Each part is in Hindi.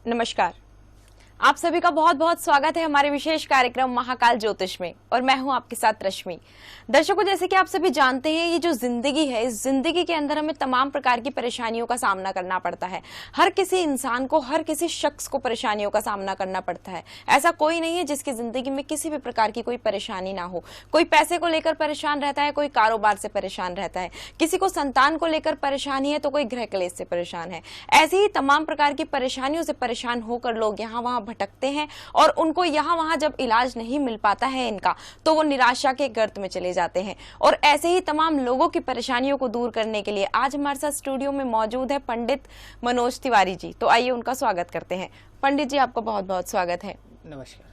नमस्कार। आप सभी का बहुत बहुत स्वागत है हमारे विशेष कार्यक्रम महाकाल ज्योतिष में और मैं हूं आपके साथ रश्मि। दर्शकों, जैसे कि आप सभी जानते हैं, ये जो जिंदगी है, इस जिंदगी के अंदर हमें तमाम प्रकार की परेशानियों का सामना करना पड़ता है। हर किसी इंसान को, हर किसी शख्स को परेशानियों का सामना करना पड़ता है। ऐसा कोई नहीं है जिसकी जिंदगी में किसी भी प्रकार की कोई परेशानी ना हो। कोई पैसे को लेकर परेशान रहता है, कोई कारोबार से परेशान रहता है, किसी को संतान को लेकर परेशानी है तो कोई गृह क्लेश से परेशान है। ऐसी ही तमाम प्रकार की परेशानियों से परेशान होकर लोग यहाँ वहां भटकते हैं और उनको यहाँ वहां जब इलाज नहीं मिल पाता है इनका, तो वो निराशा के गर्त में चले जाते हैं। और ऐसे ही तमाम लोगों की परेशानियों को दूर करने के लिए आज हमारे साथ स्टूडियो में मौजूद है पंडित मनोज तिवारी जी। तो आइए उनका स्वागत करते हैं। पंडित जी, आपका बहुत बहुत स्वागत है। नमस्कार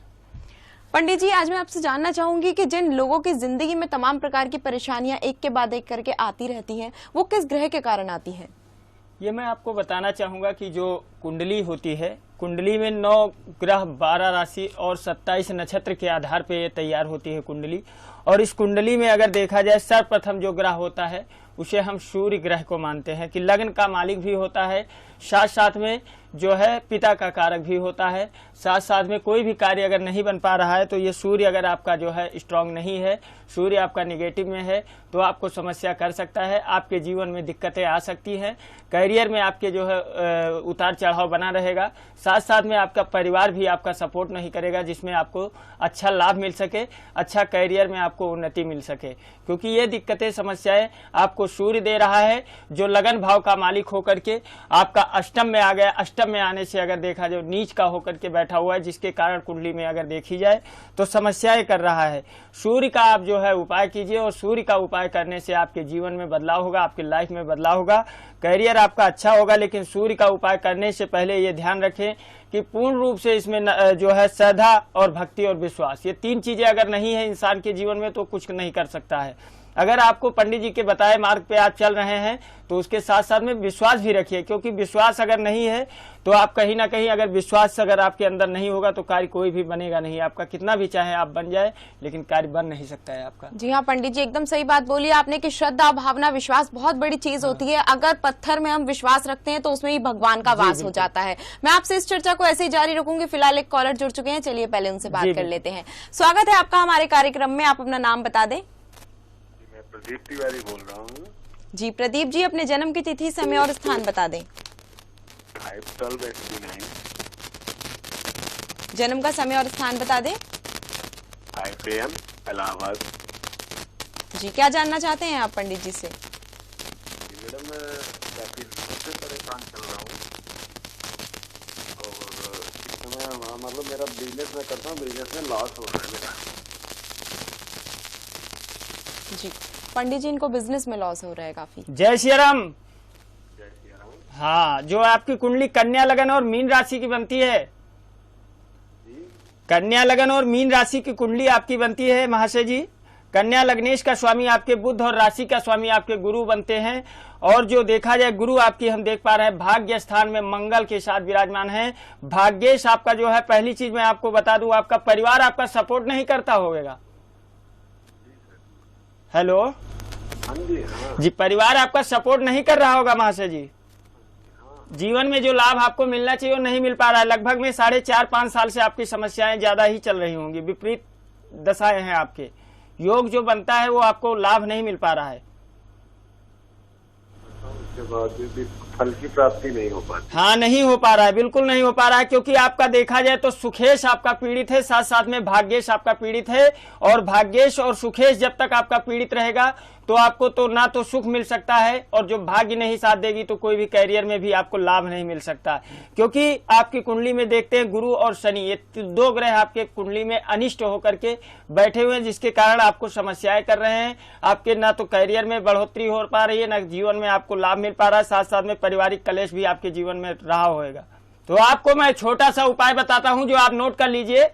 पंडित जी, आज मैं आपसे जानना चाहूंगी कि जिन लोगों की जिंदगी में तमाम प्रकार की परेशानियां एक के बाद एक करके आती रहती हैं, वो किस ग्रह के कारण आती हैं? ये मैं आपको बताना चाहूँगा कि जो कुंडली होती है, कुंडली में 9 ग्रह, 12 राशि और 27 नक्षत्र के आधार पे ये तैयार होती है कुंडली। और इस कुंडली में अगर देखा जाए, सर्वप्रथम जो ग्रह होता है उसे हम सूर्य ग्रह को मानते हैं कि लग्न का मालिक भी होता है, साथ साथ में जो है पिता का कारक भी होता है। साथ साथ में कोई भी कार्य अगर नहीं बन पा रहा है तो ये सूर्य अगर आपका जो है स्ट्रांग नहीं है, सूर्य आपका निगेटिव में है, तो आपको समस्या कर सकता है। आपके जीवन में दिक्कतें आ सकती हैं, करियर में आपके जो है उतार चढ़ाव बना रहेगा। साथ साथ में आपका परिवार भी आपका सपोर्ट नहीं करेगा, जिसमें आपको अच्छा लाभ मिल सके, अच्छा करियर में आपको उन्नति मिल सके। क्योंकि ये दिक्कतें, समस्याएं आपको सूर्य दे रहा है, जो लगन भाव का मालिक होकर के आपका अष्टम में आ गया। अष्टम में आने से अगर देखा जाए, नीच का होकर के बैठा हुआ है, जिसके कारण कुंडली में अगर देखी जाए तो समस्याएं कर रहा है। सूर्य का आप जो है उपाय कीजिए, और सूर्य का उपाय करने से आपके जीवन में बदलाव होगा, आपकी लाइफ में बदलाव होगा, करियर आपका अच्छा होगा। लेकिन सूर्य का उपाय करने से पहले ये ध्यान रखें कि पूर्ण रूप से इसमें जो है श्रद्धा और भक्ति और विश्वास, ये 3 चीजें अगर नहीं है इंसान के जीवन में तो कुछ नहीं कर सकता है। अगर आपको पंडित जी के बताए मार्ग पे आप चल रहे हैं तो उसके साथ साथ में विश्वास भी रखिए, क्योंकि विश्वास अगर नहीं है तो आप कहीं ना कहीं, अगर विश्वास अगर आपके अंदर नहीं होगा तो कार्य कोई भी बनेगा नहीं। आपका कितना भी चाहे आप बन जाए, लेकिन कार्य बन नहीं सकता है आपका। जी हाँ पंडित जी, एकदम सही बात बोली आपने कि श्रद्धा, भावना, विश्वास बहुत बड़ी चीज होती है। अगर पत्थर में हम विश्वास रखते हैं तो उसमें ही भगवान का वास हो जाता है। मैं आपसे इस चर्चा को ऐसे ही जारी रखूंगी। फिलहाल एक कॉलर जुड़ चुके हैं, चलिए पहले उनसे बात कर लेते हैं। स्वागत है आपका हमारे कार्यक्रम में। आप अपना नाम बता दें। प्रदीप तिवारी बोल रहा हूँ। जी प्रदीप जी, अपने जन्म की तिथि, समय और स्थान बता दें। 5/12/89। जन्म का समय और स्थान बता दें। 5 AM इलाहाबाद। जी, क्या जानना चाहते हैं आप पंडित जी से? मैडम, मैं काफी से परेशान चल रहा हूँ और इस समय मतलब मेरा बिजनेस में करता हूँ, बिजनेस में लॉस हो रहा है मेरा। जी पंडित जी, इनको बिजनेस में लॉस हो रहा है काफी। जय श्री राम। जय श्री राम। हाँ, जो आपकी कुंडली कन्या लगन और मीन राशि की बनती है, कन्या लगन और मीन राशि की कुंडली आपकी बनती है महाशय जी। कन्या लग्नेश का स्वामी आपके बुध और राशि का स्वामी आपके गुरु बनते हैं। और जो देखा जाए, गुरु आपकी हम देख पा रहे हैं भाग्य स्थान में मंगल के साथ विराजमान है। भाग्येश आपका जो है, पहली चीज मैं आपको बता दूं, आपका परिवार आपका सपोर्ट नहीं करता होगा। हेलो। हाँ जी। हाँ जी, परिवार आपका सपोर्ट नहीं कर रहा होगा महाशय जी। जीवन में जो लाभ आपको मिलना चाहिए वो नहीं मिल पा रहा है। लगभग में 4.5-5 साल से आपकी समस्याएं ज्यादा ही चल रही होंगी, विपरीत दशाएं हैं आपके। योग जो बनता है वो आपको लाभ नहीं मिल पा रहा है। उसके बाद भी फल की प्राप्ति नहीं हो पाती। हाँ, नहीं हो पा रहा है, बिल्कुल नहीं हो पा रहा है, क्योंकि आपका देखा जाए तो सुखेश आपका पीड़ित है, साथ साथ में भाग्येश आपका पीड़ित है। और भाग्येश और सुखेश जब तक आपका पीड़ित रहेगा तो आपको तो ना तो सुख मिल सकता है, और जो भाग्य नहीं साथ देगी तो कोई भी करियर में भी आपको लाभ नहीं मिल सकता। क्योंकि आपकी कुंडली में देखते हैं गुरु और शनि, ये 2 ग्रह आपके कुंडली में अनिष्ट होकर के बैठे हुए हैं, जिसके कारण आपको समस्याएं कर रहे हैं। आपके ना तो करियर में बढ़ोतरी हो पा रही है, ना जीवन में आपको लाभ मिल पा रहा है, साथ साथ में पारिवारिक कलेश भी आपके जीवन में रहा होगा। तो आपको मैं छोटा सा उपाय बताता हूं, जो आप नोट कर लीजिए,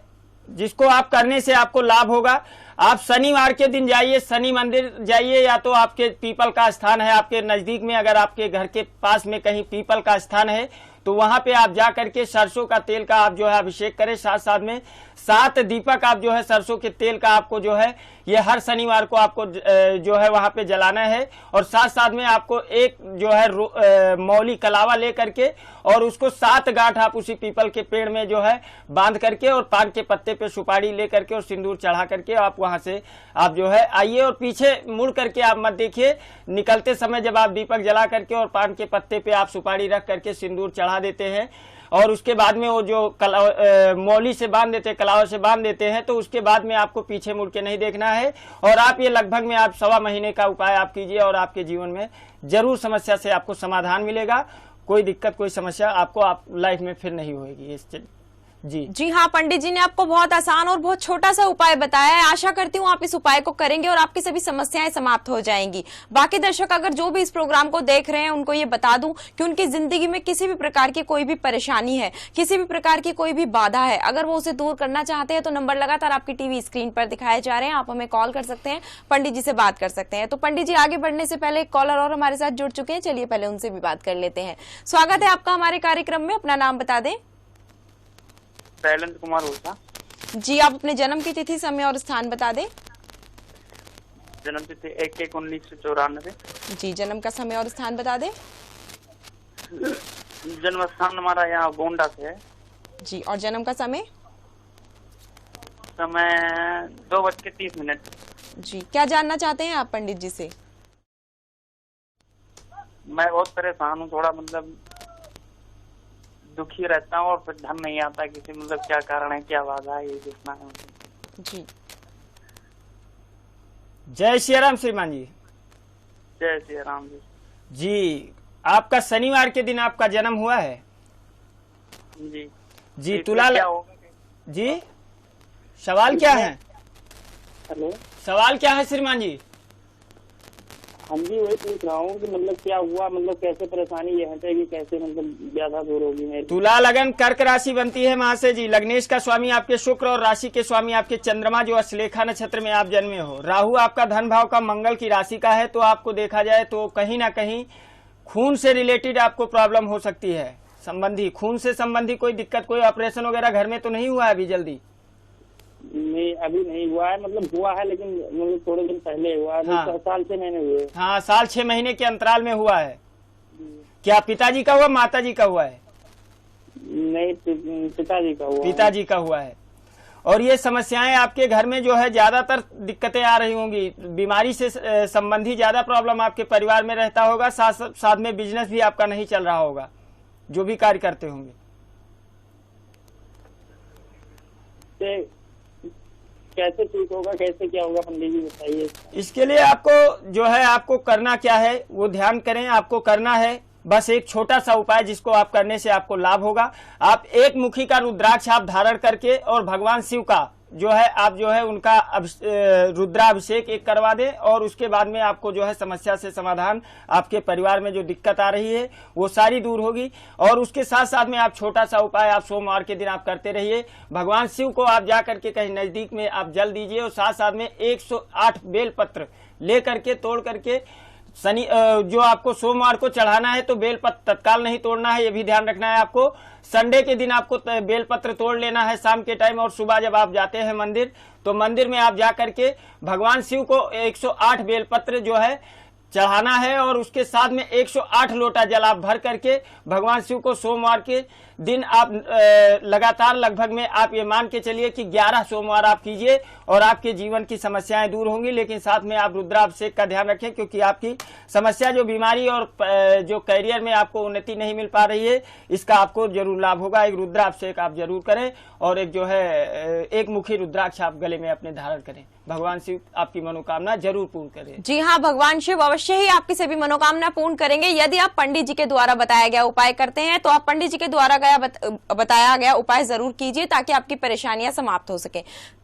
जिसको आप करने से आपको लाभ होगा। आप शनिवार के दिन जाइए, शनि मंदिर जाइए, या तो आपके पीपल का स्थान है आपके नजदीक में, अगर आपके घर के पास में कहीं पीपल का स्थान है तो वहां पे आप जा करके सरसों का तेल का आप जो है अभिषेक करें। साथ साथ में 7 दीपक आप जो है सरसों के तेल का आपको जो है ये हर शनिवार को आपको जो है वहां पे जलाना है। और साथ साथ में आपको एक जो है मौली कलावा ले करके और उसको 7 गांठ आप उसी पीपल के पेड़ में जो है बांध करके और पान के पत्ते पे सुपारी ले करके और सिंदूर चढ़ा करके आप वहां से आप जो है आइए। और पीछे मुड़ करके आप मत देखिए, निकलते समय जब आप दीपक जला करके और पान के पत्ते पे आप सुपारी रख करके सिंदूर चढ़ा देते हैं और उसके बाद में वो जो मौली से बांध देते हैं, कलावा से बांध देते हैं, तो उसके बाद में आपको पीछे मुड़ के नहीं देखना है। और आप ये लगभग में आप 1.25 महीने का उपाय आप कीजिए और आपके जीवन में जरूर समस्या से आपको समाधान मिलेगा। कोई दिक्कत कोई समस्या आपको आप लाइफ में फिर नहीं होगी। जी हाँ, पंडित जी ने आपको बहुत आसान और बहुत छोटा सा उपाय बताया है। आशा करती हूँ आप इस उपाय को करेंगे और आपकी सभी समस्याएं समाप्त हो जाएंगी। बाकी दर्शक अगर जो भी इस प्रोग्राम को देख रहे हैं उनको ये बता दूं कि उनकी जिंदगी में किसी भी प्रकार की कोई भी परेशानी है, किसी भी प्रकार की कोई भी बाधा है, अगर वो उसे दूर करना चाहते हैं तो नंबर लगातार आपकी टीवी स्क्रीन पर दिखाए जा रहे हैं। आप हमें कॉल कर सकते हैं, पंडित जी से बात कर सकते हैं। तो पंडित जी आगे बढ़ने से पहले एक कॉलर और हमारे साथ जुड़ चुके हैं, चलिए पहले उनसे भी बात कर लेते हैं। स्वागत है आपका हमारे कार्यक्रम में, अपना नाम बता दें। शैलेंद्र कुमार ओझा। जी, आप अपने जन्म की तिथि, समय और स्थान बता दें। जन्म तिथि 1/1/1994। जी, जन्म का समय और स्थान बता दें। जन्म स्थान हमारा यहाँ गोंडा से है। जी, और जन्म का समय। 2:30। जी, क्या जानना चाहते हैं आप पंडित जी से। मैं बहुत परेशान हूँ, थोड़ा मतलब दुखी रहता हूँ और फिर धन नहीं आता किसी, मतलब क्या कारण है, क्या बाधा है, ये देखना है मुझे। जी, जय श्री राम श्रीमान जी। जय श्री राम जी। जी, आपका शनिवार के दिन आपका जन्म हुआ है। जी तुला क्या होगा? जी, सवाल क्या है? हेलो, सवाल क्या है श्रीमान जी? हाँ जी, वही पूछ रहा हूँ कि मतलब क्या हुआ, मतलब कैसे परेशानी ये हटेगी, कैसे मतलब ज्यादा दूर होगी मेरी। तुला लगन कर्क राशि बनती है महाशय जी। लग्नेश का स्वामी आपके शुक्र और राशि के स्वामी आपके चंद्रमा, जो अश्लेखा नक्षत्र में आप जन्मे हो। राहु आपका धन भाव का मंगल की राशि का है। तो आपको देखा जाए तो कहीं ना कहीं खून से रिलेटेड आपको प्रॉब्लम हो सकती है। संबंधी खून से संबंधी कोई दिक्कत, कोई ऑपरेशन वगैरह घर में तो नहीं हुआ है अभी जल्दी? नहीं, अभी नहीं हुआ है, मतलब हुआ है लेकिन मतलब थोड़े दिन पहले हुआ है। हाँ। 7 से महीने हुए। हाँ, 6 महीने के अंतराल में हुआ है। क्या पिताजी का हुआ, माताजी का हुआ है? नहीं, पिताजी का हुआ। पिताजी का हुआ है। और ये समस्याएं आपके घर में जो है ज्यादातर दिक्कतें आ रही होंगी। बीमारी से संबंधी ज्यादा प्रॉब्लम आपके परिवार में रहता होगा। साथ साथ में बिजनेस भी आपका नहीं चल रहा होगा, जो भी कार्य करते होंगे। कैसे ठीक होगा, कैसे क्या होगा पंडित जी बताइए। इसके लिए आपको जो है आपको करना क्या है वो ध्यान करें। आपको करना है बस एक छोटा सा उपाय, जिसको आप करने से आपको लाभ होगा। आप 1 मुखी का रुद्राक्ष आप धारण करके और भगवान शिव का जो है आप जो है उनका रुद्राभिषेक एक करवा दें। और उसके बाद में आपको जो है समस्या से समाधान, आपके परिवार में जो दिक्कत आ रही है वो सारी दूर होगी। और उसके साथ साथ में आप छोटा सा उपाय आप सोमवार के दिन आप करते रहिए। भगवान शिव को आप जा करके कहीं नजदीक में आप जल दीजिए और साथ साथ में 108 बेलपत्र ले करके तोड़ करके जो आपको सोमवार को चढ़ाना है, तो बेलपत्र तत्काल नहीं तोड़ना है, ये भी ध्यान रखना है आपको। संडे के दिन आपको बेलपत्र तोड़ लेना है शाम के टाइम। और सुबह जब आप जाते हैं मंदिर, तो मंदिर में आप जा करके भगवान शिव को 108 बेलपत्र जो है चढ़ाना है। और उसके साथ में 108 लोटा जल आप भर करके भगवान शिव को सोमवार के दिन आप लगातार लगभग में आप ये मान के चलिए कि 11 सोमवार आप कीजिए और आपके जीवन की समस्याएं दूर होंगी। लेकिन साथ में आप रुद्राभिषेक का ध्यान रखें, क्योंकि आपकी समस्या जो बीमारी और जो करियर में आपको उन्नति नहीं मिल पा रही है, इसका आपको जरूर लाभ होगा। एक रुद्राभिषेक आप जरूर करें और एक जो है 1 मुखी रुद्राक्ष आप गले में अपने धारण करें। भगवान शिव आपकी मनोकामना जरूर पूर्ण करें। जी हाँ, भगवान शिव अवश्य ही आपकी सभी मनोकामना पूर्ण करेंगे। यदि आप पंडित जी के द्वारा बताया गया उपाय करते हैं तो आप पंडित जी के द्वारा बताया गया उपाय जरूर कीजिए, ताकि आपकी परेशानियां समाप्त हो सके।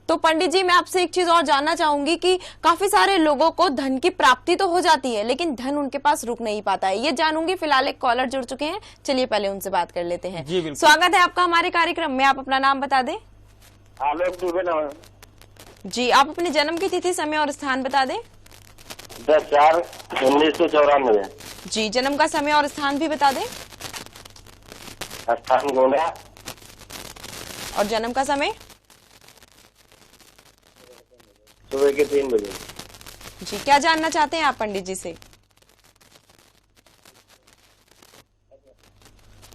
तो पंडित जी, मैं आपसे एक चीज और जानना चाहूंगी कि काफी सारे लोगों को धन की प्राप्ति तो हो जाती है, लेकिन धन उनके पास रुक नहीं पाता है, ये जानूंगी। फिलहाल एक कॉलर जुड़ चुके हैं, चलिए पहले उनसे बात कर लेते हैं। जी बिल्कुल। स्वागत है आपका हमारे कार्यक्रम में, आप अपना नाम बता दें। आलोक दुबे नाम। जी, आप अपने जन्म की तिथि, समय और स्थान बता दें। 10/4/1994। जी, जन्म का समय और स्थान भी बता दें। स्थान गोंडा, और जन्म का समय? सुबह के 3 बजे। जी, क्या जानना चाहते हैं आप पंडित जी से?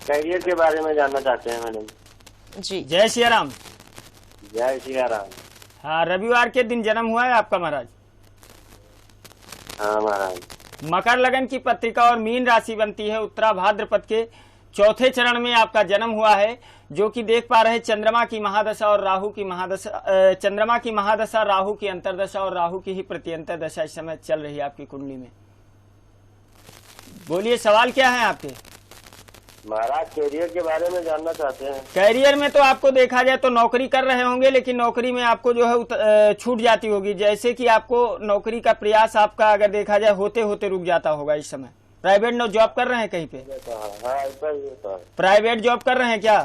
कैरियर के बारे में जानना चाहते हैं मैडम। जी, जय सिया राम। जय सिया राम। हाँ, रविवार के दिन जन्म हुआ है आपका महाराज। हाँ महाराज। मकर लगन की पत्रिका और मीन राशि बनती है। उत्तरा भाद्रपद के चौथे चरण में आपका जन्म हुआ है, जो कि देख पा रहे चंद्रमा की महादशा और राहु की महादशा, चंद्रमा की महादशा, राहु की अंतरदशा और राहु की ही प्रत्यंतर दशा इस समय चल रही है आपकी कुंडली में। बोलिए, सवाल क्या है आपके? महाराज कैरियर के बारे में जानना चाहते हैं। कैरियर में तो आपको देखा जाए तो नौकरी कर रहे होंगे, लेकिन नौकरी में आपको जो है छूट जाती होगी। जैसे कि आपको नौकरी का प्रयास आपका अगर देखा जाए होते होते रुक जाता होगा इस समय। प्राइवेट जॉब कर रहे हैं कहीं पे? हाँ ऐसा ही होता है। प्राइवेट जॉब कर रहे हैं क्या?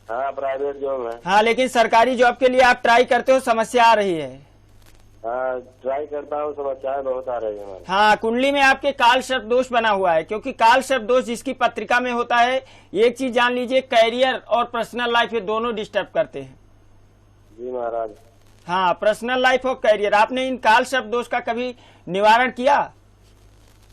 हाँ प्राइवेट जॉब है। हाँ, लेकिन सरकारी जॉब के लिए आप ट्राई करते हो, समस्या आ रही है। हाँ ट्राई करता हूँ, समस्याएं बहुत आ रही है हमारे। हाँ, कुंडली में आपके काल सर्प दोष बना हुआ है, क्योंकि काल सर्प दोष जिसकी पत्रिका में होता है, एक चीज जान लीजिए, कैरियर और पर्सनल लाइफ ये दोनों डिस्टर्ब करते हैं। जी महाराज। हाँ, पर्सनल लाइफ और कैरियर। आपने इन काल सर्प दोष का कभी निवारण किया?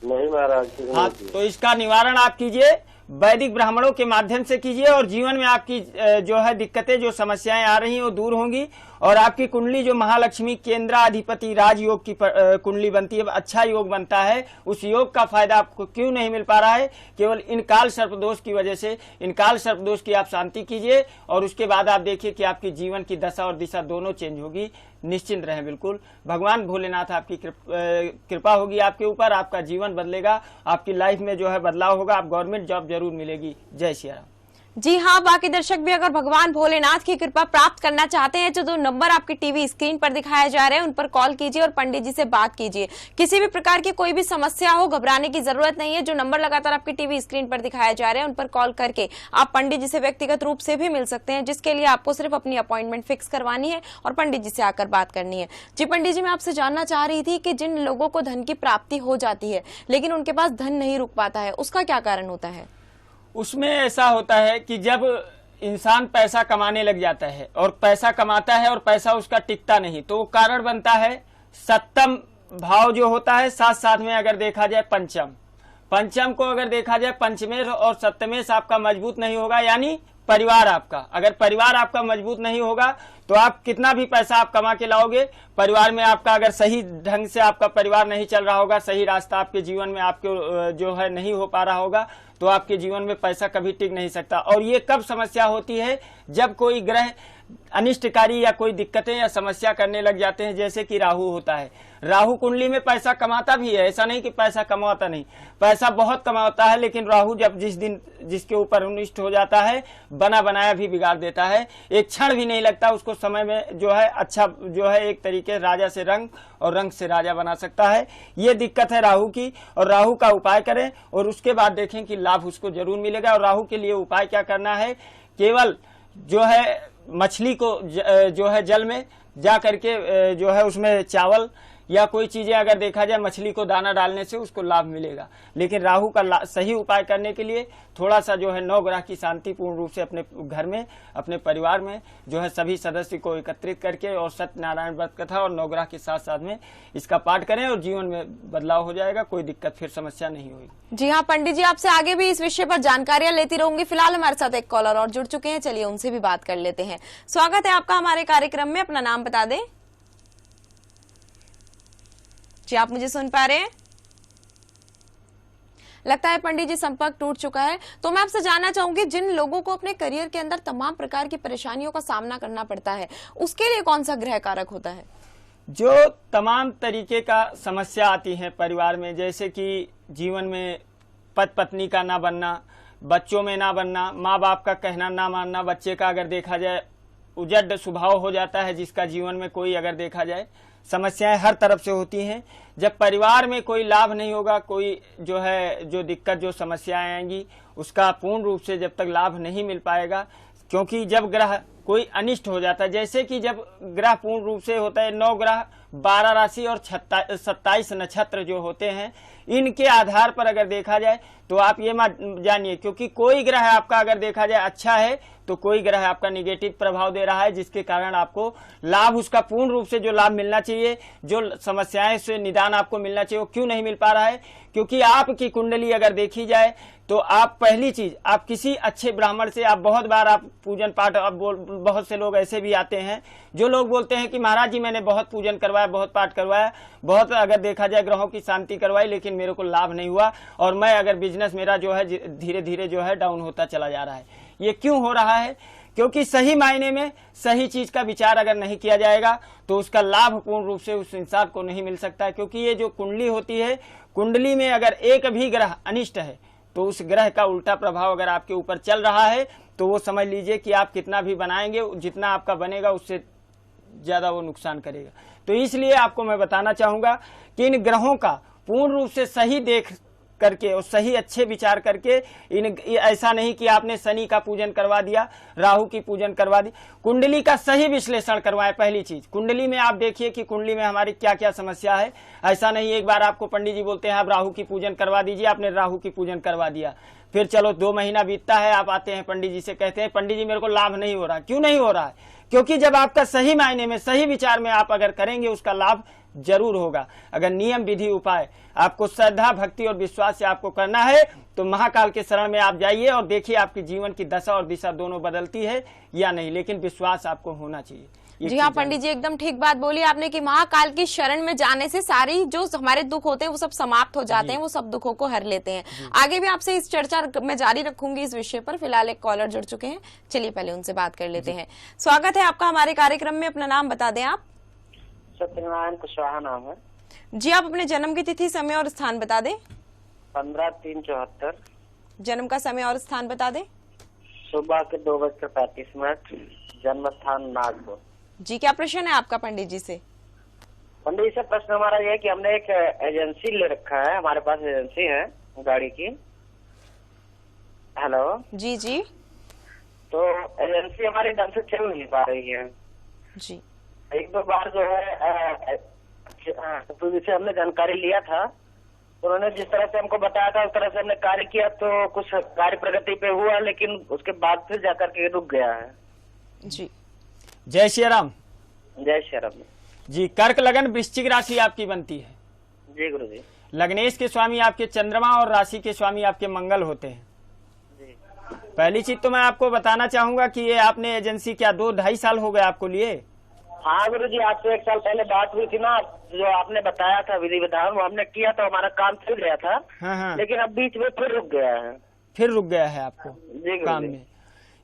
नहीं महाराज। हाँ, तो इसका निवारण आप कीजिए, वैदिक ब्राह्मणों के माध्यम से कीजिए, और जीवन में आपकी जो है दिक्कतें, जो समस्याएं आ रही हैं वो दूर होंगी। और आपकी कुंडली जो महालक्ष्मी केंद्राधिपति राजयोग की कुंडली बनती है, अच्छा योग बनता है। उस योग का फायदा आपको क्यों नहीं मिल पा रहा है? केवल इन काल सर्प दोष की वजह से। इन काल सर्प दोष की आप शांति कीजिए, और उसके बाद आप देखिए कि आपकी जीवन की दशा और दिशा दोनों चेंज होगी। निश्चिंत रहें बिल्कुल। भगवान भोलेनाथ आपकी कृपा होगी आपके ऊपर, आपका जीवन बदलेगा, आपकी लाइफ में जो है बदलाव होगा, आप गवर्नमेंट जॉब जरूर मिलेगी। जय श्री राम। जी हाँ, बाकी दर्शक भी अगर भगवान भोलेनाथ की कृपा प्राप्त करना चाहते हैं तो जो नंबर आपकी टीवी स्क्रीन पर दिखाया जा रहे हैं उन पर कॉल कीजिए और पंडित जी से बात कीजिए। किसी भी प्रकार की कोई भी समस्या हो, घबराने की जरूरत नहीं है। जो नंबर लगातार आपकी टीवी स्क्रीन पर दिखाया जा रहे हैं उन पर कॉल करके आप पंडित जी से व्यक्तिगत रूप से भी मिल सकते हैं, जिसके लिए आपको सिर्फ अपनी अपॉइंटमेंट फिक्स करवानी है और पंडित जी से आकर बात करनी है। जी पंडित जी, मैं आपसे जानना चाह रही थी कि जिन लोगों को धन की प्राप्ति हो जाती है लेकिन उनके पास धन नहीं रुक पाता है, उसका क्या कारण होता है? उसमें ऐसा होता है कि जब इंसान पैसा कमाने लग जाता है और पैसा कमाता है और पैसा उसका टिकता नहीं, तो वो कारण बनता है सप्तम भाव जो होता है, साथ साथ में अगर देखा जाए पंचम को अगर देखा जाए, पंचमेश और सप्तमेश आपका मजबूत नहीं होगा, यानी परिवार आपका, अगर परिवार आपका मजबूत नहीं होगा तो आप कितना भी पैसा आप कमा के लाओगे, परिवार में आपका अगर सही ढंग से आपका परिवार नहीं चल रहा होगा, सही रास्ता आपके जीवन में आपके जो है नहीं हो पा रहा होगा, तो आपके जीवन में पैसा कभी टिक नहीं सकता। और ये कब समस्या होती है? जब कोई ग्रह अनिष्टकारी या कोई दिक्कतें या समस्या करने लग जाते हैं, जैसे कि राहु होता है। राहु कुंडली में पैसा कमाता भी है, ऐसा नहीं कि पैसा कमाता नहीं, पैसा बहुत कमाता है, लेकिन राहु जब जिस दिन जिसके ऊपर अनिष्ट हो जाता है, बना बनाया भी बिगाड़ देता है। एक क्षण भी नहीं लगता उसको समय में जो है अच्छा जो है एक तरीके राजा से रंग और रंग से राजा बना सकता है। ये दिक्कत है राहु की, और राहु का उपाय करें और उसके बाद देखें कि लाभ उसको जरूर मिलेगा। और राहु के लिए उपाय क्या करना है? केवल जो है मछली को जो है जल में जा करके जो है उसमें चावल या कोई चीजें अगर देखा जाए, मछली को दाना डालने से उसको लाभ मिलेगा। लेकिन राहु का सही उपाय करने के लिए थोड़ा सा जो है नवग्रह की शांति पूर्ण रूप से अपने घर में, अपने परिवार में जो है सभी सदस्य को एकत्रित करके और सत्यनारायण व्रत कथा और नवग्रह के साथ साथ में इसका पाठ करें और जीवन में बदलाव हो जाएगा, कोई दिक्कत फिर समस्या नहीं होगी। जी हाँ पंडित जी, आपसे आगे भी इस विषय पर जानकारियां लेती रहूंगी। फिलहाल हमारे साथ एक कॉलर और जुड़ चुके हैं, चलिए उनसे भी बात कर लेते हैं। स्वागत है आपका हमारे कार्यक्रम में, अपना नाम बता दें। जी आप मुझे सुन पा रहे हैं? लगता है पंडित जी संपर्क टूट चुका है। तो मैं आपसे जानना चाहूंगी, जिन लोगों को अपने करियर के अंदर तमाम प्रकार की परेशानियों का सामना करना पड़ता है, उसके लिए कौन सा ग्रह कारक होता है? जो तमाम तरीके का समस्या आती है परिवार में, जैसे कि जीवन में पति पत्नी का ना बनना, बच्चों में ना बनना, माँ बाप का कहना ना मानना, बच्चे का अगर देखा जाए उजड़ स्वभाव हो जाता है, जिसका जीवन में कोई अगर देखा जाए समस्याएं हर तरफ से होती हैं। जब परिवार में कोई लाभ नहीं होगा, कोई जो है जो दिक्कत जो समस्याएं आएंगी उसका पूर्ण रूप से जब तक लाभ नहीं मिल पाएगा, क्योंकि जब ग्रह कोई अनिष्ट हो जाता है। जैसे कि जब ग्रह पूर्ण रूप से होता है, 9 ग्रह 12 राशि और 27 नक्षत्र जो होते हैं, इनके आधार पर अगर देखा जाए तो आप ये मत जानिए, क्योंकि कोई ग्रह आपका अगर देखा जाए अच्छा है तो कोई ग्रह आपका निगेटिव प्रभाव दे रहा है, जिसके कारण आपको लाभ, उसका पूर्ण रूप से जो लाभ मिलना चाहिए, जो समस्याएं से निदान आपको मिलना चाहिए, वो क्यों नहीं मिल पा रहा है? क्योंकि आपकी कुंडली अगर देखी जाए तो आप पहली चीज, आप किसी अच्छे ब्राह्मण से, आप बहुत बार आप पूजन पाठ, बहुत से लोग ऐसे भी आते हैं जो लोग बोलते हैं कि महाराज जी मैंने बहुत पूजन करवाया, बहुत पाठ करवाया, बहुत अगर देखा जाए ग्रहों की शांति करवाई, लेकिन मेरे को लाभ नहीं हुआ और मैं अगर बिजनेस मेरा जो है धीरे धीरे जो है डाउन होता चला जा रहा है। ये क्यों हो रहा है? क्योंकि सही मायने में सही चीज का विचार अगर नहीं किया जाएगा तो उसका लाभ पूर्ण रूप से उस इंसान को नहीं मिल सकता है। क्योंकि ये जो कुंडली होती है, कुंडली में अगर एक भी ग्रह अनिष्ट है तो उस ग्रह का उल्टा प्रभाव अगर आपके ऊपर चल रहा है तो वो समझ लीजिए कि आप कितना भी बनाएंगे, जितना आपका बनेगा उससे ज्यादा वो नुकसान करेगा। तो इसलिए आपको मैं बताना चाहूंगा कि इन ग्रहों का पूर्ण रूप से सही देख करके और सही अच्छे विचार करके, ऐसा नहीं कि आपने शनि का पूजन करवा दिया, राहु की पूजन करवा दी, कुंडली का सही विश्लेषण करवाएं। पहली चीज, कुंडली में आप देखिए कि कुंडली में हमारी क्या क्या समस्या है। ऐसा नहीं एक बार आपको पंडित जी बोलते हैं आप राहु की पूजन करवा दीजिए, आपने राहु की पूजन करवा दिया, फिर चलो 2 महीना बीतता है, आप आते हैं पंडित जी से, कहते हैं पंडित जी मेरे को लाभ नहीं हो रहा। क्यों नहीं हो रहा है? क्योंकि जब आपका सही मायने में सही विचार में आप अगर करेंगे उसका लाभ जरूर होगा। अगर नियम विधि उपाय आपको श्रद्धा भक्ति और विश्वास से आपको करना है तो महाकाल के शरण में आप जाइए और देखिए आपके जीवन की दशा और दिशा दोनों बदलती है या नहीं, लेकिन विश्वास आपको होना चाहिए। जी हाँ पंडित जी, एकदम ठीक बात बोली आपने कि महाकाल की शरण में जाने से सारी जो हमारे दुख होते हैं वो सब समाप्त हो जाते हैं, वो सब दुखों को हर लेते हैं। आगे भी आपसे इस चर्चा मैं जारी रखूंगी इस विषय पर। फिलहाल एक कॉलर जुड़ चुके हैं, चलिए पहले उनसे बात कर लेते हैं। स्वागत है आपका हमारे कार्यक्रम में, अपना नाम बता दें आप। सत्यनारायण कुशवाहा नाम है। जी, आप अपने जन्म की तिथि, समय और स्थान बता दें। 15/3/74। जन्म का समय और स्थान बता दें। सुबह के 2:35, जन्म स्थान नागपुर। जी, क्या प्रश्न है आपका पंडित जी से? पंडित जी से प्रश्न हमारा ये है कि हमने एक एजेंसी ले रखा है, हमारे पास एजेंसी है गाड़ी की। हेलो जी जी तो एजेंसी हमारी ढंग से चल नहीं पा रही है। जी, 1-2 बार जो है तो जिसे हमने जानकारी लिया था, तो उन्होंने जिस तरह से हमको बताया था उस तरह से हमने कार्य किया, तो कुछ कार्य प्रगति पे हुआ, लेकिन उसके बाद फिर जाकर के रुक गया है। जी, जय श्री राम। जय श्री राम जी। कर्क लगन वृश्चिक राशि आपकी बनती है। जी गुरु जी। लग्नेश के स्वामी आपके चंद्रमा और राशि के स्वामी आपके मंगल होते हैं। जी। पहली चीज तो मैं आपको बताना चाहूंगा कि ये आपने एजेंसी क्या 2-2.5 साल हो गए आपको लिए? हाँ गुरु जी, आज से 1 साल पहले बात हुई थी ना, जो आपने बताया था विधि विधान, वो हमने किया तो हमारा काम चल गया था। हाँ। लेकिन अब बीच में फिर रुक गया है। फिर रुक गया है आपको जी काम गुरु जी। में।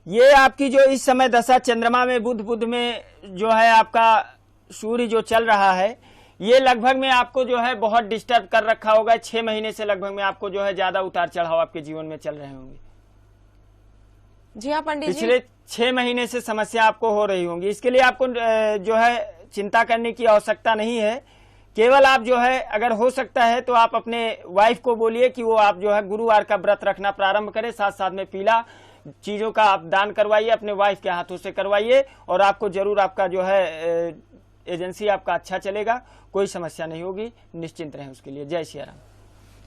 ये आपकी जो इस समय दशा चंद्रमा में बुध में जो है आपका सूर्य जो चल रहा है, ये लगभग में आपको जो है बहुत डिस्टर्ब कर रखा होगा। 6 महीने से लगभग में आपको जो है ज्यादा उतार चढ़ाव आपके जीवन में चल रहे होंगे। जी हाँ पंडित जी। पिछले 6 महीने से समस्या आपको हो रही होंगी। इसके लिए आपको जो है चिंता करने की आवश्यकता नहीं है। केवल आप जो है अगर हो सकता है तो आप अपने वाइफ को बोलिए कि वो आप जो है गुरुवार का व्रत रखना प्रारंभ करें, साथ साथ में पीला चीजों का आप दान करवाइए, अपने वाइफ के हाथों से करवाइए, और आपको जरूर आपका जो है एजेंसी आपका अच्छा चलेगा, कोई समस्या नहीं होगी, निश्चिंत रहें उसके लिए। जय श्री राम।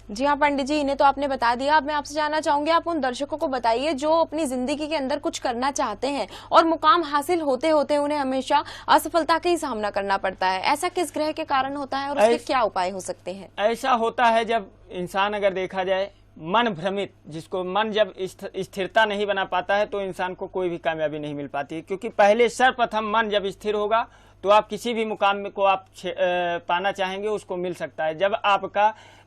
जी हाँ पंडित जी, इन्हें तो आपने बता दिया। अब मैं आपसे जानना चाहूंगी, आप उन दर्शकों को बताइए जो अपनी जिंदगी के अंदर कुछ करना चाहते हैं और मुकाम हासिल होते होते उन्हें हमेशा असफलता का ही सामना करना पड़ता है। ऐसा किस ग्रह के कारण होता है और उसके क्या उपाय हो सकते हैं? ऐसा होता है जब इंसान अगर देखा जाए मन भ्रमित, जिसको मन जब स्थिरता नहीं बना पाता है तो इंसान को कोई भी कामयाबी नहीं मिल पाती है। क्योंकि पहले सर्वप्रथम मन जब स्थिर होगा तो आप किसी भी मुकाम को आप पाना चाहेंगे उसको मिल सकता है।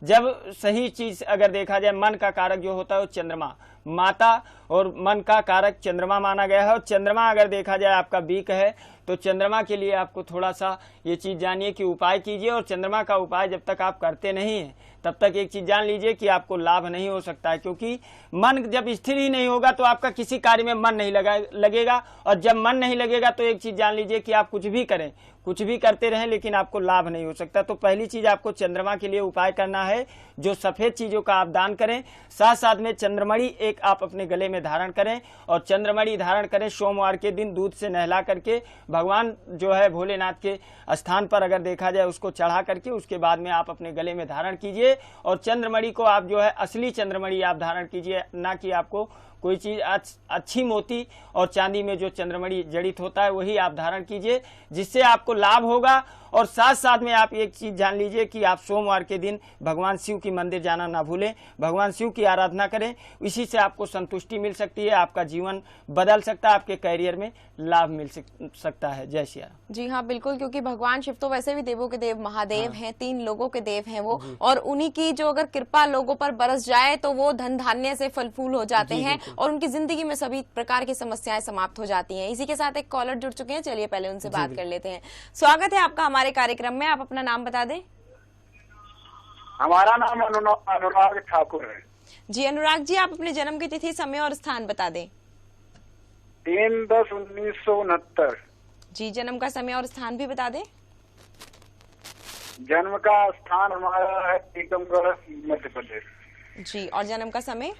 जब सही चीज अगर देखा जाए, मन का कारक जो होता है वो चंद्रमा, माता और मन का कारक चंद्रमा माना गया है। और चंद्रमा अगर देखा जाए आपका वीक है तो चंद्रमा के लिए आपको थोड़ा सा ये चीज जानिए कि उपाय कीजिए। और चंद्रमा का उपाय जब तक आप करते नहीं है तब तक एक चीज जान लीजिए कि आपको लाभ नहीं हो सकता है, क्योंकि मन जब स्थिर ही नहीं होगा तो आपका किसी कार्य में मन नहीं लगेगा, और जब मन नहीं लगेगा तो एक चीज जान लीजिए कि आप कुछ भी करें, कुछ भी करते रहें, लेकिन आपको लाभ नहीं हो सकता। तो पहली चीज आपको चंद्रमा के लिए उपाय करना है, जो सफेद चीजों का आप दान करें, साथ साथ में चंद्रमणि एक आप अपने गले में धारण करें, और चंद्रमणि धारण करें सोमवार के दिन दूध से नहला करके भगवान जो है भोलेनाथ के स्थान पर अगर देखा जाए उसको चढ़ा करके उसके बाद में आप अपने गले में धारण कीजिए। और चंद्रमणि को आप जो है असली चंद्रमणि आप धारण कीजिए, ना कि आपको कोई चीज अच्छी मोती और चांदी में जो चंद्रमणि जड़ित होता है वही आप धारण कीजिए, जिससे आपको लाभ होगा। और साथ साथ में आप एक चीज जान लीजिए कि आप सोमवार के दिन भगवान शिव की मंदिर जाना ना भूलें, भगवान शिव की आराधना करें, इसी से आपको संतुष्टि मिल सकती है, आपका जीवन बदल सकता है, आपके करियर में लाभ मिल सकता है। जय श्री राम। जी हाँ बिल्कुल, क्योंकि भगवान शिव तो वैसे भी देवों के देव महादेव हैं, 3 लोगों के देव हैं वो, और उन्हीं की जो अगर कृपा लोगों पर बरस जाए तो वो धन धान्य से फल फूल हो जाते हैं और उनकी जिंदगी में सभी प्रकार की समस्याएं समाप्त हो जाती हैं। इसी के साथ एक कॉलर जुड़ चुके हैं, चलिए पहले उनसे बात कर लेते हैं। स्वागत है आपका हमारे कार्यक्रम में, आप अपना नाम बता दें। हमारा नाम अनुराग ठाकुर है। जी अनुराग जी, आप अपने जन्म की तिथि, समय और स्थान बता दें। 3/10/1969। जी, जन्म का समय और स्थान भी बता दें। जन्म का स्थान हमारा है टीकमगढ़, मध्य प्रदेश। जी, और जन्म का समय?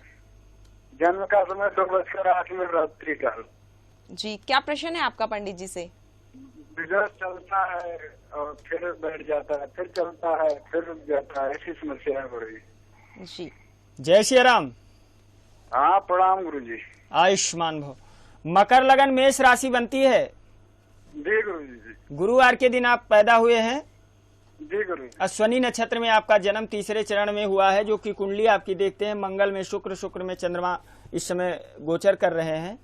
जन्म का समय 2:08 रात्रि काल। जी, क्या प्रश्न है आपका पंडित जी से? बिजनेस चलता है और फिर बैठ जाता है, फिर चलता है, फिर रुक जाता है, ऐसी समस्या हो रही। जी, जय श्री राम। हाँ प्रणाम गुरु जी। आयुष्मान भव। मकर लगन मेष राशि बनती है। जी गुरु जी। गुरुवार के दिन आप पैदा हुए हैं। जी गुरु जी। अश्वनी नक्षत्र में आपका जन्म तीसरे चरण में हुआ है, जो कि कुंडली आपकी देखते हैं मंगल में शुक्र, शुक्र में चंद्रमा इस समय गोचर कर रहे हैं,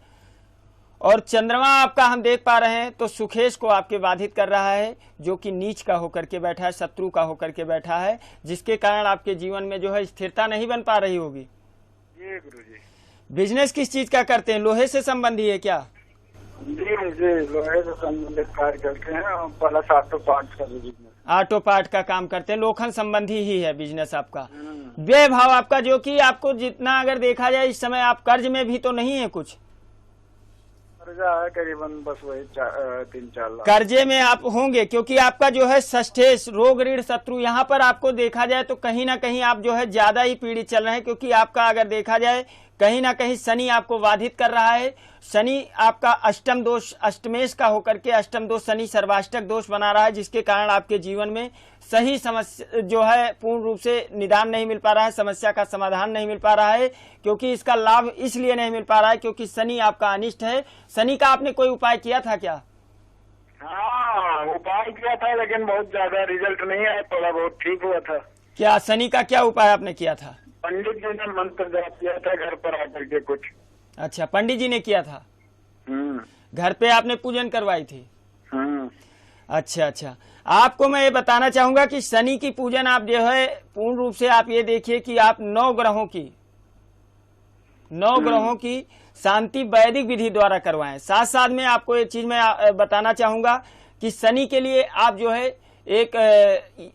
और चंद्रमा आपका हम देख पा रहे हैं तो सुखेश को आपके बाधित कर रहा है, जो कि नीच का होकर के बैठा है, शत्रु का होकर के बैठा है, जिसके कारण आपके जीवन में जो है स्थिरता नहीं बन पा रही होगी। जी गुरु जी। बिजनेस किस चीज का करते हैं? लोहे से संबंधी है क्या? जी जी, लोहे से संबंधित कार्य करते हैं और प्लस ऑटो पार्ट्स का भी बिजनेस। ऑटो पार्ट का काम करते हैं, लोखंड संबंधी ही है बिजनेस आपका। व्यय भाव आपका, जो कि आपको जितना अगर देखा जाए इस समय आप कर्ज में भी तो नहीं है, कुछ कर्जा है करीबन बस वही 3-4 लाख। कर्जे में आप होंगे, क्योंकि आपका जो है षष्ठेश रोग ऋण शत्रु, यहाँ पर आपको देखा जाए तो कहीं ना कहीं आप जो है ज्यादा ही पीड़ित चल रहे हैं, क्योंकि आपका अगर देखा जाए कहीं ना कहीं शनि आपको बाधित कर रहा है। शनि आपका अष्टम दोष, अष्टमेश का होकर के अष्टम दोष शनि सर्वाष्टक दोष बना रहा है, जिसके कारण आपके जीवन में सही समस्या जो है पूर्ण रूप से निदान नहीं मिल पा रहा है, समस्या का समाधान नहीं मिल पा रहा है, क्योंकि इसका लाभ इसलिए नहीं मिल पा रहा है क्योंकि शनि आपका अनिष्ट है। शनि का आपने कोई उपाय किया था क्या? हाँ उपाय किया था, लेकिन बहुत ज्यादा रिजल्ट नहीं आया, थोड़ा बहुत ठीक हुआ था। क्या शनि का क्या उपाय आपने किया था? पंडित जी ने मंत्र जाप किया था घर पर आकर के कुछ। अच्छा, पंडित जी ने किया था, घर पे आपने पूजन करवाई थी। अच्छा अच्छा, आपको मैं ये बताना चाहूंगा कि शनि की पूजन आप जो है पूर्ण रूप से आप ये देखिए कि आप 9 ग्रहों की शांति वैदिक विधि द्वारा करवाएं। साथ साथ में आपको एक चीज मैं बताना चाहूंगा कि शनि के लिए आप जो है एक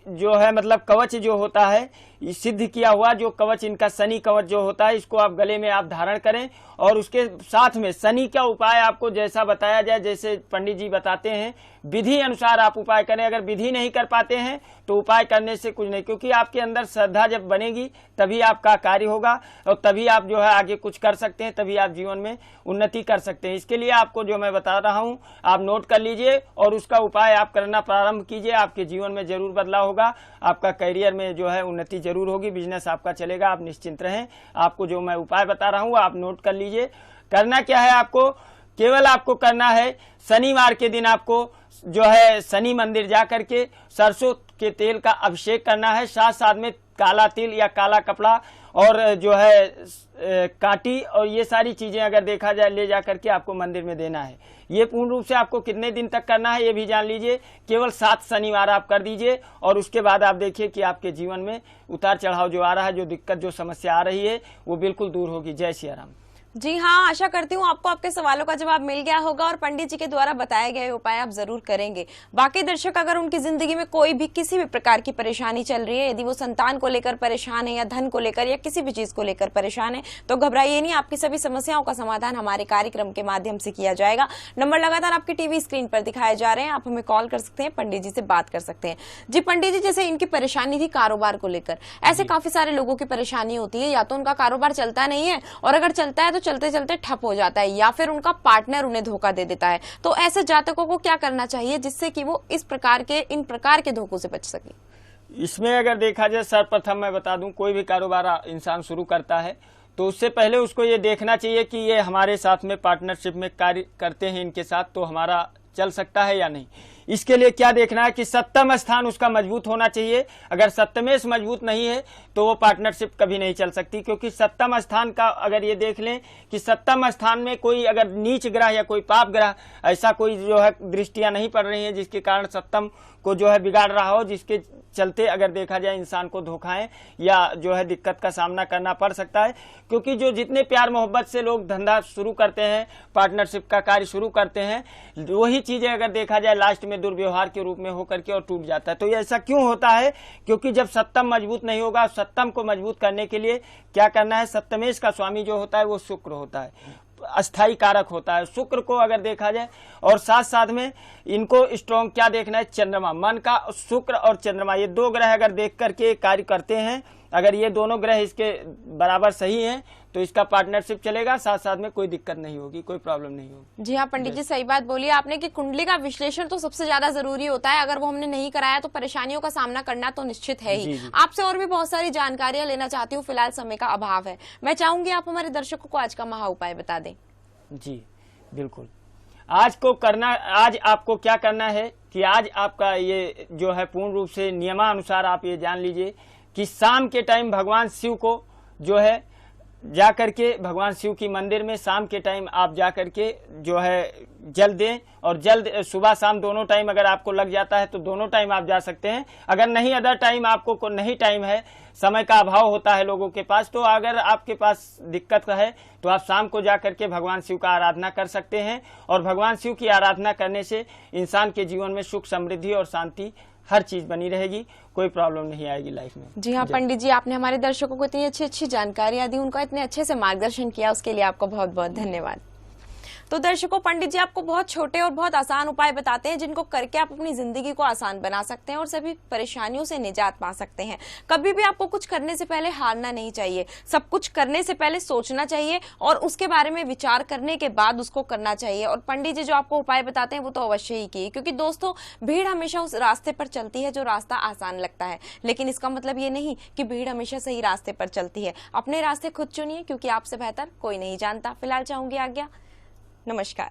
जो है मतलब कवच जो होता है सिद्ध किया हुआ, जो कवच इनका शनि कवच जो होता है, इसको आप गले में आप धारण करें, और उसके साथ में शनि का उपाय आपको जैसा बताया जाए, जैसे पंडित जी बताते हैं विधि अनुसार आप उपाय करें। अगर विधि नहीं कर पाते हैं तो उपाय करने से कुछ नहीं, क्योंकि आपके अंदर श्रद्धा जब बनेगी तभी आपका कार्य होगा और तभी आप जो है आगे कुछ कर सकते हैं, तभी आप जीवन में उन्नति कर सकते हैं। इसके लिए आपको जो मैं बता रहा हूं आप नोट कर लीजिए और उसका उपाय आप करना प्रारंभ कीजिए, आपके जीवन में जरूर बदलाव होगा, आपका करियर में जो है उन्नति जरूर होगी, बिजनेस आपका चलेगा, आप निश्चिंत रहें। आपको जो मैं उपाय बता रहा हूँ आप नोट कर लीजिए। करना क्या है, आपको केवल आपको करना है शनिवार के दिन आपको जो है शनि मंदिर जा करके सरसों के तेल का अभिषेक करना है, साथ साथ में काला तिल या काला कपड़ा और जो है काटी और ये सारी चीजें अगर देखा जाए ले जा करके आपको मंदिर में देना है। ये पूर्ण रूप से आपको कितने दिन तक करना है ये भी जान लीजिए, केवल 7 शनिवार आप कर दीजिए और उसके बाद आप देखिए कि आपके जीवन में उतार चढ़ाव जो आ रहा है, जो दिक्कत जो समस्या आ रही है वो बिल्कुल दूर होगी। जय श्री राम। जी हाँ, आशा करती हूँ आपको आपके सवालों का जवाब मिल गया होगा और पंडित जी के द्वारा बताए गए उपाय आप जरूर करेंगे। बाकी दर्शक अगर उनकी जिंदगी में कोई भी किसी भी प्रकार की परेशानी चल रही है, यदि वो संतान को लेकर परेशान है या धन को लेकर या किसी भी चीज को लेकर परेशान है, तो घबराइए नहीं, आपकी सभी समस्याओं का समाधान हमारे कार्यक्रम के माध्यम से किया जाएगा। नंबर लगातार आपकी टीवी स्क्रीन पर दिखाए जा रहे हैं, आप हमें कॉल कर सकते हैं, पंडित जी से बात कर सकते हैं। जी पंडित जी, जैसे इनकी परेशानी थी कारोबार को लेकर, ऐसे काफी सारे लोगों की परेशानी होती है, या तो उनका कारोबार चलता नहीं है और अगर चलता है तो चलते चलते ठप हो जाता है, या फिर उनका पार्टनर उन्हें धोखा दे देता है। तो ऐसे जातकों को क्या करना चाहिए जिससे कि वो इन प्रकार के धोखों से बच सके? इसमें अगर देखा जाए, सर्वप्रथम मैं बता दूं, कोई भी कारोबार इंसान शुरू करता है तो उससे पहले उसको ये देखना चाहिए कि ये हमारे साथ में पार्टनरशिप में कार्य करते हैं, इनके साथ तो हमारा चल सकता है या नहीं। इसके लिए क्या देखना है कि सप्तम स्थान उसका मजबूत होना चाहिए। अगर सप्तमेश मजबूत नहीं है तो वो पार्टनरशिप कभी नहीं चल सकती, क्योंकि सप्तम स्थान का अगर ये देख लें कि सप्तम स्थान में कोई अगर नीच ग्रह या कोई पाप ग्रह ऐसा कोई जो है दृष्टियां नहीं पड़ रही हैं जिसके कारण सप्तम को जो है बिगाड़ रहा हो, जिसके चलते अगर देखा जाए इंसान को धोखाएं या जो है दिक्कत का सामना करना पड़ सकता है। क्योंकि जो जितने प्यार मोहब्बत से लोग धंधा शुरू करते हैं, पार्टनरशिप का कार्य शुरू करते हैं, वही चीजें अगर देखा जाए लास्ट में दुर्व्यवहार के रूप में होकर के और टूट जाता है। तो ये ऐसा क्यों होता है? क्योंकि जब सप्तम मजबूत नहीं होगा, सप्तम को मजबूत करने के लिए क्या करना है, सप्तमेश का स्वामी जो होता है वो शुक्र होता है, अस्थाई कारक होता है। शुक्र को अगर देखा जाए और साथ साथ में इनको स्ट्रॉन्ग क्या देखना है, चंद्रमा, मन का शुक्र और चंद्रमा, ये दो ग्रह अगर देख करके कार्य करते हैं, अगर ये दोनों ग्रह इसके बराबर सही हैं तो इसका पार्टनरशिप चलेगा, साथ साथ में कोई दिक्कत नहीं होगी, कोई प्रॉब्लम नहीं होगी। जी हाँ पंडित जी, सही बात बोली आपने कि कुंडली का विश्लेषण तो सबसे ज्यादा जरूरी होता है। अगर वो हमने नहीं कराया तो परेशानियों का सामना करना तो निश्चित है ही। आपसे और भी बहुत सारी जानकारियां लेना चाहती हूँ, फिलहाल समय का अभाव है। मैं चाहूंगी आप हमारे दर्शकों को आज का महा उपाय बता दें। जी बिल्कुल, आज आपको क्या करना है कि आज आपका ये जो है पूर्ण रूप से नियमानुसार आप ये जान लीजिए कि शाम के टाइम भगवान शिव को जो है जा करके भगवान शिव की मंदिर में शाम के टाइम आप जा करके जो है जल दें, और जल सुबह शाम दोनों टाइम अगर आपको लग जाता है तो दोनों टाइम आप जा सकते हैं। अगर नहीं अदर टाइम आपको को नहीं टाइम है, समय का अभाव होता है लोगों के पास, तो अगर आपके पास दिक्कत है तो आप शाम को जा करके भगवान शिव का आराधना कर सकते हैं। और भगवान शिव की आराधना करने से इंसान के जीवन में सुख समृद्धि और शांति हर चीज बनी रहेगी, कोई प्रॉब्लम नहीं आएगी लाइफ में। जी हाँ पंडित जी, आपने हमारे दर्शकों को इतनी अच्छी जानकारियां दी, उनका इतने अच्छे से मार्गदर्शन किया, उसके लिए आपको बहुत बहुत धन्यवाद। तो दर्शकों, पंडित जी आपको बहुत छोटे और बहुत आसान उपाय बताते हैं जिनको करके आप अपनी जिंदगी को आसान बना सकते हैं और सभी परेशानियों से निजात पा सकते हैं। कभी भी आपको कुछ करने से पहले हारना नहीं चाहिए, सब कुछ करने से पहले सोचना चाहिए और उसके बारे में विचार करने के बाद उसको करना चाहिए। और पंडित जी जो आपको उपाय बताते हैं वो तो अवश्य ही कीजिए, क्योंकि दोस्तों भीड़ हमेशा उस रास्ते पर चलती है जो रास्ता आसान लगता है, लेकिन इसका मतलब ये नहीं कि भीड़ हमेशा सही रास्ते पर चलती है। अपने रास्ते खुद चुनिए, क्योंकि आपसे बेहतर कोई नहीं जानता। फिलहाल चाहूंगी आज्ञा, नमस्कार।